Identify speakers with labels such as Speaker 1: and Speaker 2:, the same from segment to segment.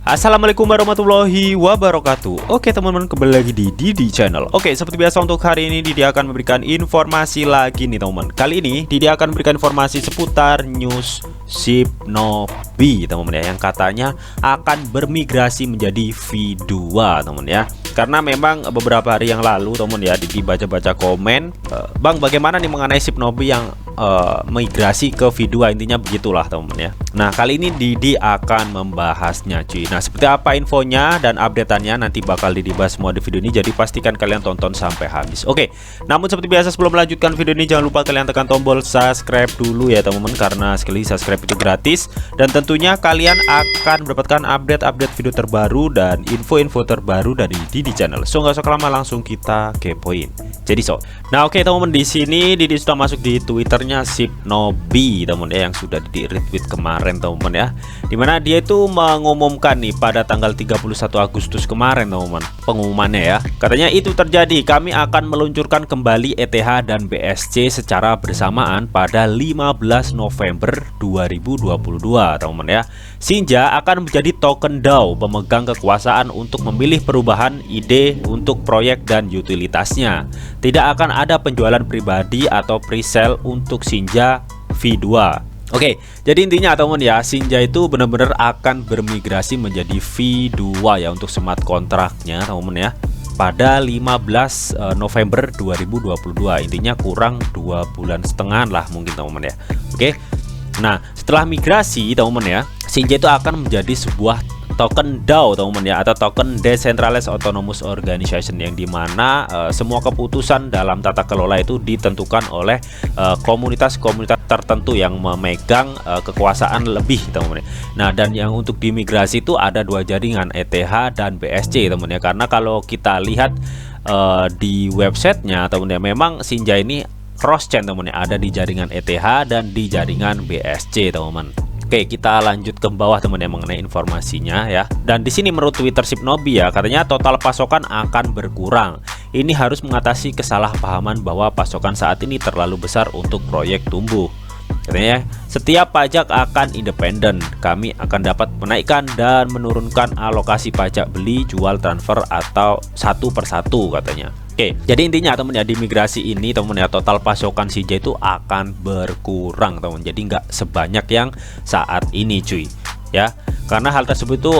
Speaker 1: Assalamualaikum warahmatullahi wabarakatuh. Oke teman-teman, kembali lagi di Didi Channel. Oke, seperti biasa untuk hari ini Didi akan memberikan informasi lagi nih teman-teman. Kali ini Didi akan memberikan informasi seputar news Shibnobi teman-teman ya, yang katanya akan bermigrasi menjadi V2 teman-teman ya. Karena memang beberapa hari yang lalu teman-teman ya, Didi baca-baca komen, Bang bagaimana nih mengenai Shibnobi yang migrasi ke V2, intinya begitulah teman-teman ya. Nah kali ini Didi akan membahasnya cuy. Nah seperti apa infonya dan updateannya nanti bakal Didi bahas semua di video ini, jadi pastikan kalian tonton sampai habis. Oke, namun seperti biasa sebelum melanjutkan video ini jangan lupa kalian tekan tombol subscribe dulu ya teman-teman, karena sekali subscribe itu gratis dan tentunya kalian akan mendapatkan update-update video terbaru dan info-info terbaru dari Didi Channel. So nggak usah lama, langsung kita kepoin. Jadi nah oke teman-teman, di sini Didi sudah masuk di Twitternya Shibnobi teman-teman ya, yang sudah di retweet kemarin teman-teman ya, dimana dia itu mengumumkan nih pada tanggal 31 Agustus kemarin teman-teman, pengumumannya ya, katanya itu terjadi, kami akan meluncurkan kembali ETH dan BSC secara bersamaan pada 15 November 2022 teman-teman ya. Sinja akan menjadi token DAO pemegang kekuasaan untuk memilih perubahan ide untuk proyek dan utilitasnya. Tidak akan ada penjualan pribadi atau pre-sale untuk Sinja V2. Oke, jadi intinya teman-teman ya, Sinja itu benar-benar akan bermigrasi menjadi V2 ya untuk smart kontraknya teman-teman ya, pada 15 November 2022. Intinya kurang 2,5 bulan lah mungkin teman-teman ya. Oke. Nah, setelah migrasi teman-teman ya, Sinja itu akan menjadi sebuah token DAO teman-teman ya, atau token Decentralized Autonomous Organization, yang dimana semua keputusan dalam tata kelola itu ditentukan oleh komunitas-komunitas tertentu yang memegang kekuasaan lebih teman-teman ya. Nah dan yang untuk dimigrasi itu ada dua jaringan, ETH dan BSC teman-teman ya, karena kalau kita lihat di websitenya teman-teman ya, memang Sinja ini cross chain teman-teman ya, ada di jaringan ETH dan di jaringan BSC teman-teman. Oke, kita lanjut ke bawah teman ya mengenai informasinya ya. Dan di sini menurut Twitter Shibnobi ya, katanya total pasokan akan berkurang. Ini harus mengatasi kesalahpahaman bahwa pasokan saat ini terlalu besar untuk proyek tumbuh. Katanya setiap pajak akan independen. Kami akan dapat menaikkan dan menurunkan alokasi pajak beli, jual, transfer atau satu persatu katanya. Oke, jadi intinya teman ya, di migrasi ini teman ya, total pasokan Sinja itu akan berkurang teman. Jadi nggak sebanyak yang saat ini cuy ya. Karena hal tersebut itu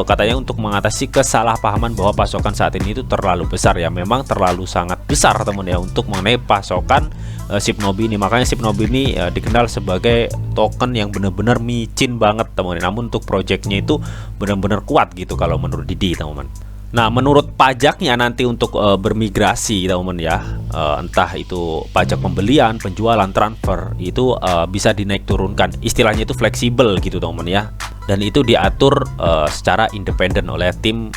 Speaker 1: katanya untuk mengatasi kesalahpahaman bahwa pasokan saat ini itu terlalu besar ya. Memang terlalu sangat besar teman ya untuk mengenai pasokan Shibnobi ini. Makanya Shibnobi ini dikenal sebagai token yang benar-benar micin banget teman. Namun untuk projectnya itu benar-benar kuat gitu kalau menurut Didi teman. Nah menurut pajaknya nanti untuk bermigrasi teman-teman ya, entah itu pajak pembelian, penjualan, transfer, itu bisa dinaik turunkan, istilahnya itu fleksibel gitu teman-teman ya, dan itu diatur secara independen oleh tim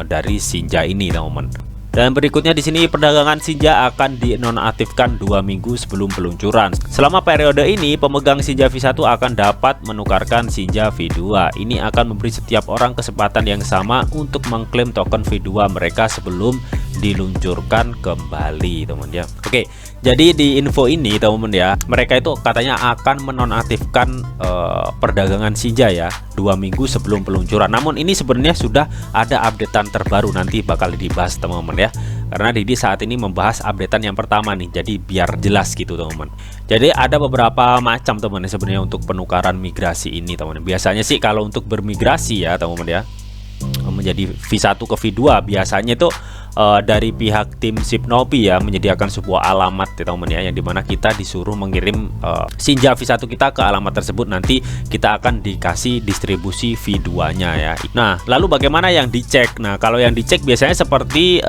Speaker 1: dari Sinja ini teman-teman. Dan berikutnya di sini perdagangan Sinja akan dinonaktifkan 2 minggu sebelum peluncuran. Selama periode ini pemegang Sinja V1 akan dapat menukarkan Sinja V2. Ini akan memberi setiap orang kesempatan yang sama untuk mengklaim token V2 mereka sebelum diluncurkan kembali teman ya. Oke, jadi di info ini teman-teman ya, mereka itu katanya akan menonaktifkan perdagangan Sinja ya 2 minggu sebelum peluncuran. Namun ini sebenarnya sudah ada updatean terbaru, nanti bakal dibahas teman-teman ya, karena Didi saat ini membahas updatean yang pertama nih, jadi biar jelas gitu teman-teman. Jadi ada beberapa macam teman sebenarnya untuk penukaran migrasi ini teman. Biasanya sih kalau untuk bermigrasi ya teman-teman ya, menjadi V1 ke V2 biasanya itu dari pihak tim Shibnobi ya menyediakan sebuah alamat ya teman ya, yang dimana kita disuruh mengirim Sinja V1 kita ke alamat tersebut, nanti kita akan dikasih distribusi V2 nya ya. Nah lalu bagaimana yang dicek? Nah kalau yang dicek biasanya seperti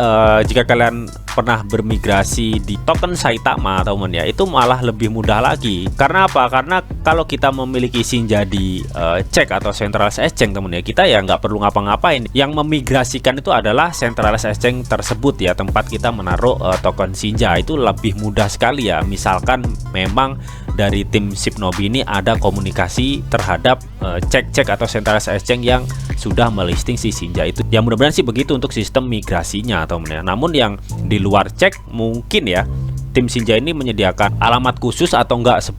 Speaker 1: jika kalian pernah bermigrasi di token Saitama teman ya, itu malah lebih mudah lagi. Karena apa? Karena kalau kita memiliki Sinja di cek atau centralized exchange teman ya, kita ya nggak perlu ngapa-ngapain. Yang memigrasikan itu adalah centralized exchange tersebut ya, tempat kita menaruh token Sinja. Itu lebih mudah sekali ya. Misalkan memang dari tim Shibnobi ini ada komunikasi terhadap cek-cek atau centralized exchange yang sudah melisting si Sinja itu. Ya mudah-mudahan sih begitu untuk sistem migrasinya teman ya. Namun yang di luar cek mungkin ya tim Sinja ini menyediakan alamat khusus atau enggak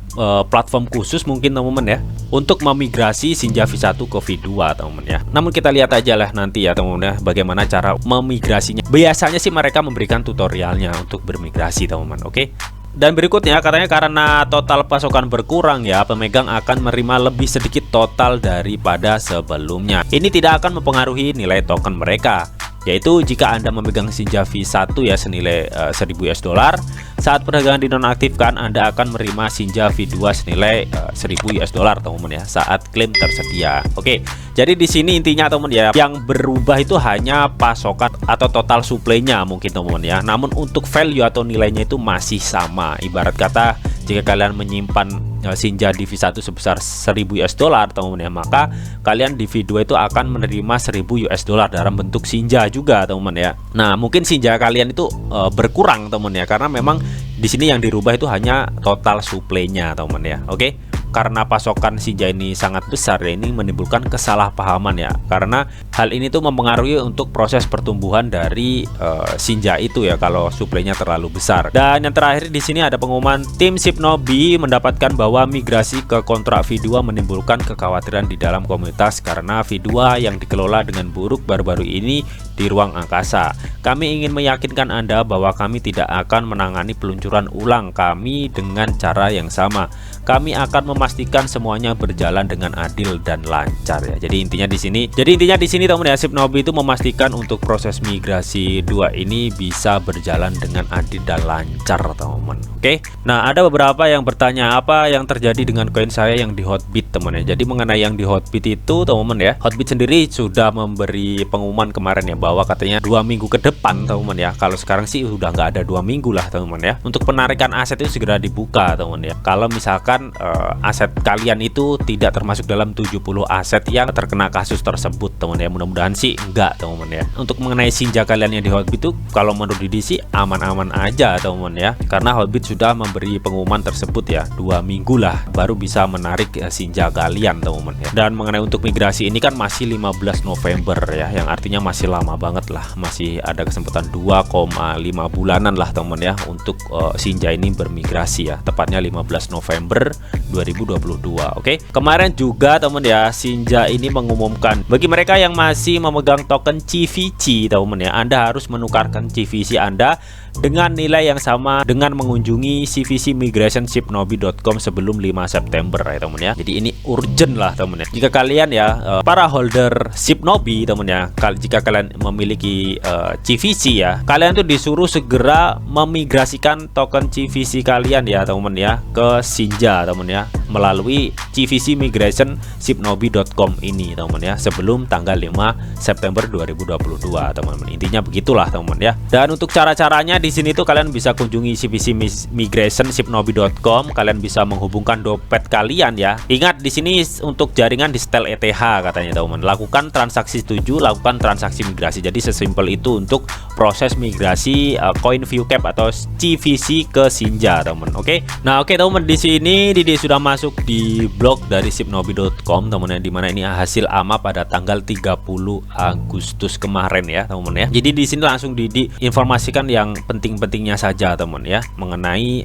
Speaker 1: platform khusus mungkin teman-teman ya, untuk memigrasi Sinja V1 ke V2 teman-teman ya. Namun kita lihat aja lah nanti ya teman-teman ya, bagaimana cara memigrasinya. Biasanya sih mereka memberikan tutorialnya untuk bermigrasi teman-teman. Oke. Dan berikutnya katanya karena total pasokan berkurang ya, pemegang akan menerima lebih sedikit total daripada sebelumnya. Ini tidak akan mempengaruhi nilai token mereka, yaitu jika Anda memegang Sinja V1 ya senilai 1000 US dollar, saat perdagangan dinonaktifkan Anda akan menerima Sinja V2 senilai 1000 US dollar teman-teman ya, saat klaim tersedia. Oke. Jadi di sini intinya teman ya, yang berubah itu hanya pasokan atau total supply-nya mungkin teman ya. Namun untuk value atau nilainya itu masih sama. Ibarat kata jika kalian menyimpan Sinja di V1 sebesar 1000 US dollar teman-teman ya, maka kalian di V2 itu akan menerima 1000 US dollar dalam bentuk Sinja juga teman-teman ya. Nah, mungkin Sinja kalian itu berkurang teman ya, karena memang di sini yang dirubah itu hanya total supply-nya teman ya. Oke. Karena pasokan Sinja ini sangat besar ya, ini menimbulkan kesalahpahaman ya, karena hal ini tuh mempengaruhi untuk proses pertumbuhan dari Sinja itu ya, kalau suplainya terlalu besar. Dan yang terakhir di sini ada pengumuman tim Shibnobi mendapatkan bahwa migrasi ke kontrak V2 menimbulkan kekhawatiran di dalam komunitas karena V2 yang dikelola dengan buruk baru-baru ini di ruang angkasa. Kami ingin meyakinkan Anda bahwa kami tidak akan menangani peluncuran ulang kami dengan cara yang sama. Kami akan memastikan semuanya berjalan dengan adil dan lancar ya. Jadi intinya di sini teman ya, Shibnobi itu memastikan untuk proses migrasi 2 ini bisa berjalan dengan adil dan lancar teman. Oke. Nah, ada beberapa yang bertanya apa yang terjadi dengan koin saya yang di Hotbit teman ya. Jadi mengenai yang di Hotbit itu teman ya, Hotbit sendiri sudah memberi pengumuman kemarin ya, bahwa katanya 2 minggu ke depan teman ya. Kalau sekarang sih udah nggak ada 2 minggu lah teman ya, untuk penarikan aset itu segera dibuka teman ya. Kalau misalkan aset kalian itu tidak termasuk dalam 70 aset yang terkena kasus tersebut teman ya, mudah-mudahan sih enggak teman ya. Untuk mengenai Sinja kalian yang di Hotbit itu kalau menurut Didi sih aman-aman aja teman ya, karena Hotbit sudah memberi pengumuman tersebut ya, 2 minggu lah baru bisa menarik Sinja kalian teman ya. Dan mengenai untuk migrasi ini kan masih 15 November ya, yang artinya masih lama banget lah, masih ada kesempatan 2,5 bulanan lah teman ya untuk Sinja ini bermigrasi ya, tepatnya 15 November 2022. Oke. Kemarin juga teman ya, Sinja ini mengumumkan bagi mereka yang masih memegang token CVC teman ya, Anda harus menukarkan CVC Anda dengan nilai yang sama dengan mengunjungi cvcmigrationshibnobi.com sebelum 5 September ya teman ya. Jadi ini urgent lah teman ya. Jika kalian ya para holder Shibnobi teman ya, jika kalian memiliki CVC ya, kalian tuh disuruh segera memigrasikan token CVC kalian ya teman ya ke Sinja teman ya, melalui cvcmigrationshibnobi.com ini teman ya, sebelum tanggal 5 September 2022 teman-teman. Intinya begitulah teman ya. Dan untuk cara-caranya di sini tuh kalian bisa kunjungi cvcmigrationshibnobi.com, kalian bisa menghubungkan dompet kalian ya. Ingat di sini untuk jaringan di setel ETH katanya teman. Lakukan transaksi setuju, lakukan transaksi migrasi. Jadi sesimpel itu untuk proses migrasi koin ViewCap atau CVC ke Sinja teman. Oke. Nah, oke teman, di sini Didi sudah masuk di blog dari shibnobi.com teman ya, dimana ini hasil AMA pada tanggal 30 Agustus kemarin ya teman ya. Jadi di sini langsung Didi informasikan yang penting-pentingnya saja teman ya, mengenai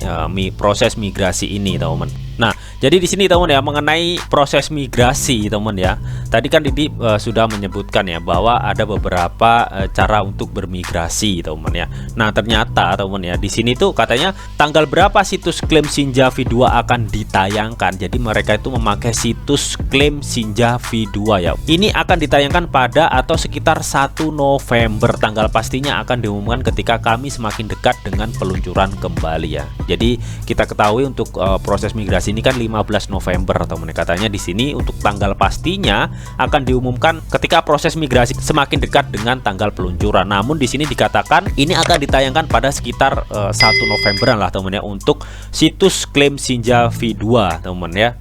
Speaker 1: proses migrasi ini teman. Nah, jadi di sini teman ya, mengenai proses migrasi teman ya, tadi kan Didi sudah menyebutkan ya bahwa ada beberapa cara untuk bermigrasi teman ya. Nah, ternyata teman ya, di sini tuh katanya tanggal berapa situs klaim Sinja V2 akan ditayangkan. Jadi mereka itu memakai situs klaim Sinja V2 ya. Ini akan ditayangkan pada atau sekitar 1 November. Tanggal pastinya akan diumumkan ketika kami semakin dekat dengan peluncuran kembali ya. Jadi kita ketahui untuk proses migrasi ini kan 15 November teman. Katanya di sini untuk tanggal pastinya akan diumumkan ketika proses migrasi semakin dekat dengan tanggal peluncuran. Namun di sini dikatakan ini akan ditayangkan pada sekitar 1 Novemberan lah teman ya, untuk situs klaim Sinja V2 teman ya.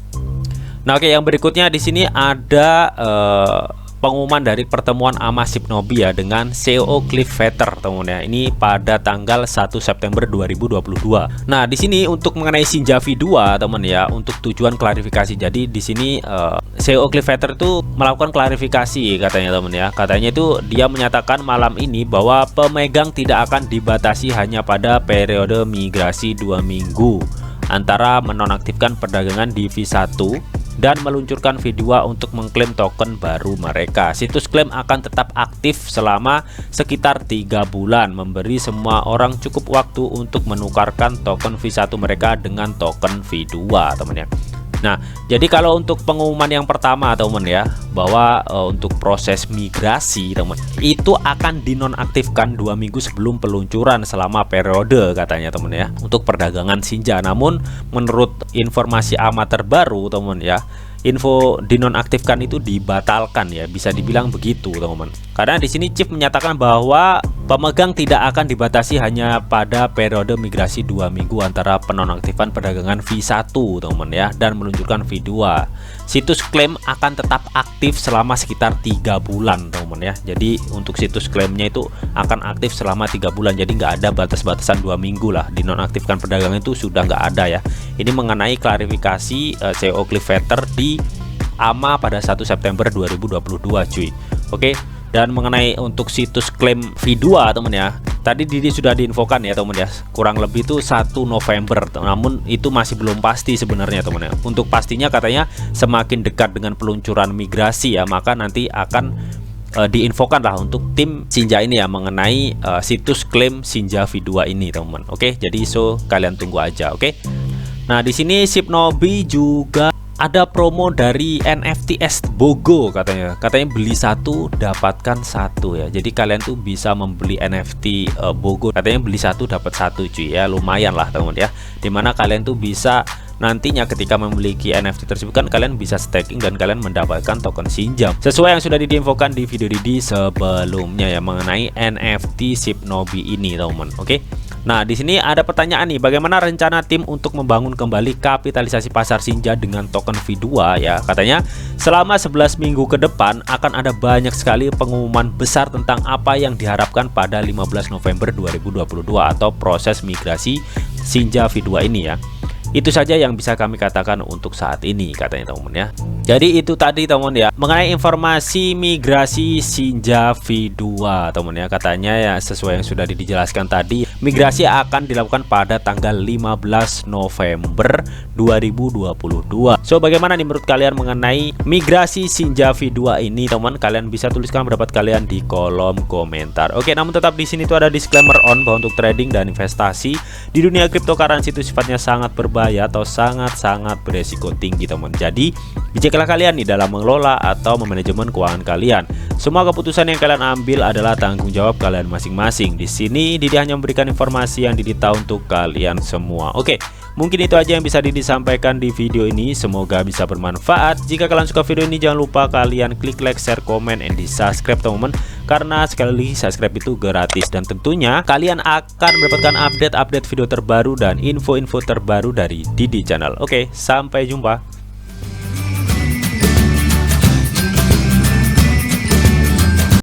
Speaker 1: Nah, oke, yang berikutnya di sini ada pengumuman dari pertemuan Ama Shibnobi ya dengan CEO Cliff Vetter teman-teman ya. Ini pada tanggal 1 September 2022. Nah, di sini untuk mengenai Shinja V2 teman ya, untuk tujuan klarifikasi. Jadi di sini CEO Cliff Vetter itu melakukan klarifikasi katanya teman ya. Katanya itu dia menyatakan malam ini bahwa pemegang tidak akan dibatasi hanya pada periode migrasi 2 minggu antara menonaktifkan perdagangan di V1 dan meluncurkan V2 untuk mengklaim token baru mereka. Situs klaim akan tetap aktif selama sekitar 3 bulan, memberi semua orang cukup waktu untuk menukarkan token V1 mereka dengan token V2 teman ya. Nah, jadi kalau untuk pengumuman yang pertama teman ya, bahwa untuk proses migrasi teman itu akan dinonaktifkan 2 minggu sebelum peluncuran selama periode katanya teman ya, untuk perdagangan Shinja. Namun menurut informasi Ama terbaru teman ya, info dinonaktifkan itu dibatalkan ya, bisa dibilang begitu teman-teman. Karena di sini Chief menyatakan bahwa pemegang tidak akan dibatasi hanya pada periode migrasi 2 minggu antara penonaktifan perdagangan V1 teman-teman ya dan meluncurkan V2. Situs klaim akan tetap aktif selama sekitar 3 bulan teman-teman ya. Jadi untuk situs klaimnya itu akan aktif selama 3 bulan. Jadi nggak ada batas-batasan 2 minggu lah. Dinonaktifkan perdagangan itu sudah nggak ada ya. Ini mengenai klarifikasi CEO Cliff Vetter di Ama pada 1 September 2022 cuy. Oke. Dan mengenai untuk situs klaim V2 teman ya, tadi Didi sudah diinfokan ya teman ya, kurang lebih itu 1 November. Namun itu masih belum pasti sebenarnya teman ya. Untuk pastinya katanya semakin dekat dengan peluncuran migrasi ya, maka nanti akan diinfokan lah untuk tim Shinja ini ya mengenai situs klaim Shinja V2 ini teman. Oke, jadi kalian tunggu aja. Oke. Nah, di sini Shibnobi juga ada promo dari NFTs Bogo katanya beli 1 dapatkan 1 ya. Jadi kalian tuh bisa membeli NFT Bogo, katanya beli 1 dapat 1 cuy ya, lumayan lah teman ya. Dimana kalian tuh bisa nantinya ketika memiliki NFT tersebut kan kalian bisa staking dan kalian mendapatkan token Shinja sesuai yang sudah diinfokan di video Didi sebelumnya ya mengenai NFT Shibnobi ini teman. Oke. Nah, di sini ada pertanyaan nih, bagaimana rencana tim untuk membangun kembali kapitalisasi pasar Shinja dengan token V2 ya. Katanya selama 11 minggu ke depan akan ada banyak sekali pengumuman besar tentang apa yang diharapkan pada 15 November 2022 atau proses migrasi Shinja V2 ini ya. Itu saja yang bisa kami katakan untuk saat ini katanya teman ya. Jadi itu tadi teman ya mengenai informasi migrasi Shinja V2 teman ya. Katanya ya sesuai yang sudah dijelaskan tadi, migrasi akan dilakukan pada tanggal 15 November 2022. So bagaimana nih menurut kalian mengenai migrasi Shinja V2 ini teman? Kalian bisa tuliskan pendapat kalian di kolom komentar. Oke, namun tetap di sini tuh ada disclaimer on bahwa untuk trading dan investasi di dunia cryptocurrency itu sifatnya sangat berbahaya atau sangat-sangat beresiko tinggi teman. Jadi bijaklah kalian nih dalam mengelola atau memanajemen keuangan kalian. Semua keputusan yang kalian ambil adalah tanggung jawab kalian masing-masing. Di sini Didi hanya memberikan informasi yang Didi tahu untuk kalian semua. Oke, mungkin itu aja yang bisa Didi sampaikan di video ini. Semoga bisa bermanfaat. Jika kalian suka video ini, jangan lupa kalian klik like, share, komen, and di subscribe teman-teman. Karena sekali lagi subscribe itu gratis dan tentunya kalian akan mendapatkan update-update video terbaru dan info-info terbaru dari Didi Channel. Oke, sampai jumpa.